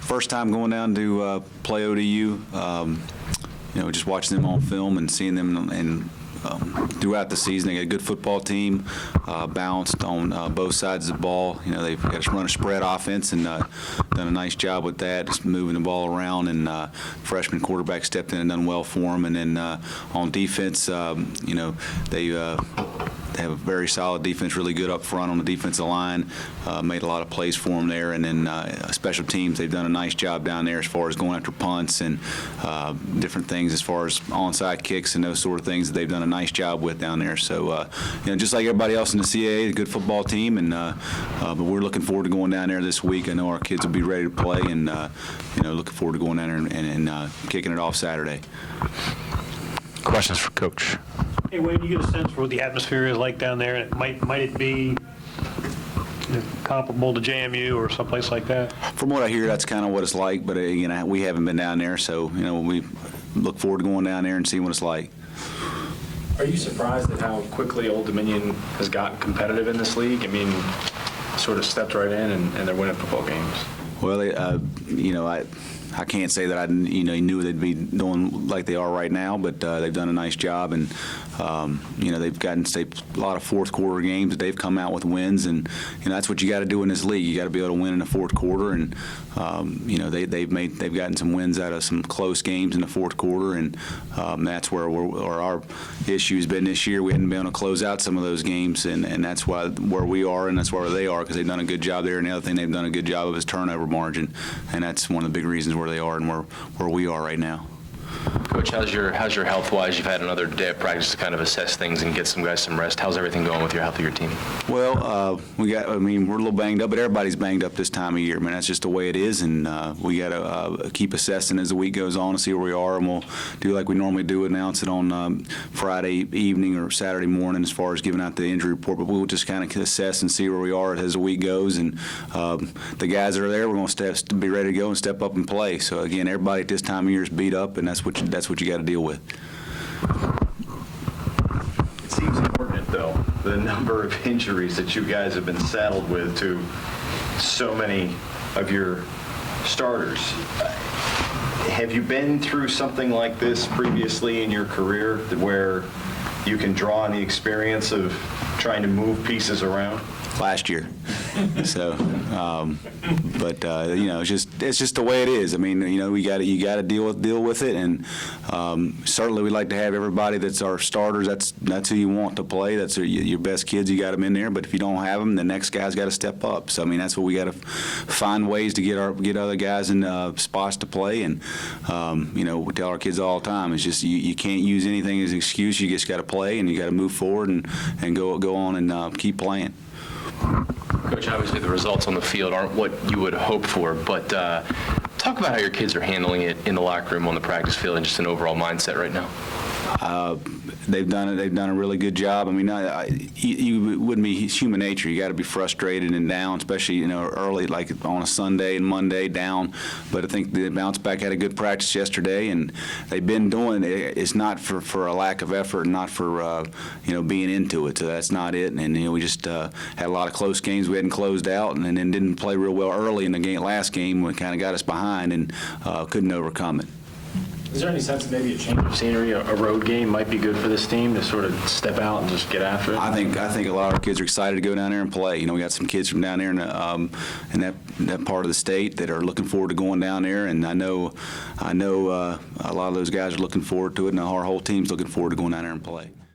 First time going down to play ODU. Just watching them on film and seeing them throughout the season. They got a good football team, balanced on both sides of the ball. They've got to run a spread offense and done a nice job with that, just moving the ball around. And freshman quarterback stepped in and done well for them. And then on defense, they have a very solid defense, really good up front on the defensive line. Made a lot of plays for them there. And then special teams, they've done a nice job down there as far as going after punts and different things as far as onside kicks and those sort of things that they've done a nice job with down there. So, just like everybody else in the CAA, a good football team. And but we're looking forward to going down there this week. I know our kids will be ready to play, and looking forward to going down there and kicking it off Saturday. Questions for Coach? Hey, Wayne, you get a sense for what the atmosphere is like down there? And might it be comparable to JMU or someplace like that? From what I hear, that's kind of what it's like. But again, we haven't been down there, so we look forward to going down there and seeing what it's like. Are you surprised at how quickly Old Dominion has gotten competitive in this league? I mean, sort of stepped right in and they're winning football games. Well, I can't say that I knew they'd be doing like they are right now, but they've done a nice job, and they've gotten a lot of fourth quarter games that they've come out with wins, and that's what you got to do in this league. You got to be able to win in the fourth quarter, and they've gotten some wins out of some close games in the fourth quarter, and that's where our issue has been this year. We haven't been able to close out some of those games, and that's where we are, and that's where they are, because they've done a good job there. And the other thing they've done a good job of is turnover margin, and that's one of the big reasons where they are and where we are right now. Coach, how's your health-wise? You've had another day of practice to kind of assess things and get some guys some rest. How's everything going with your health of your team? Well, we're a little banged up, but everybody's banged up this time of year. That's just the way it is, and we got to keep assessing as the week goes on and see where we are, and we'll do like we normally do, announce it on Friday evening or Saturday morning as far as giving out the injury report. But we'll just kind of assess and see where we are as the week goes, and the guys that are there, we're going to be ready to go and step up and play. So again, everybody at this time of year is beat up, and that's what you got to deal with. It seems important, though, the number of injuries that you guys have been saddled with to so many of your starters. Have you been through something like this previously in your career where you can draw on the experience of trying to move pieces around? Last year. So, it's just the way it is. You got to deal with it, and certainly we like to have everybody that's our starters. That's who you want to play. That's your best kids. You got them in there. But if you don't have them, the next guy's got to step up. So that's what we got to find ways to get other guys in spots to play. And we tell our kids all the time, it's just you can't use anything as an excuse. You just got to play, and you got to move forward and go on and keep playing. Coach, obviously the results on the field aren't what you would hope for, but talk about how your kids are handling it in the locker room, on the practice field, and just an overall mindset right now. They've done a really good job. You wouldn't be, it's human nature. You got to be frustrated and down, especially early, like on a Sunday and Monday down. But I think the bounce back had a good practice yesterday, and they've been doing it. It's not for a lack of effort, not for being into it. So that's not it. And we just had a lot of close games we hadn't closed out, and then didn't play real well early in the last game when it kind of got us behind and couldn't overcome it. Is there any sense that maybe a change of scenery, a road game, might be good for this team to sort of step out and just get after it? I think a lot of our kids are excited to go down there and play. We got some kids from down there in that part of the state that are looking forward to going down there, and I know a lot of those guys are looking forward to it, and our whole team's looking forward to going down there and play.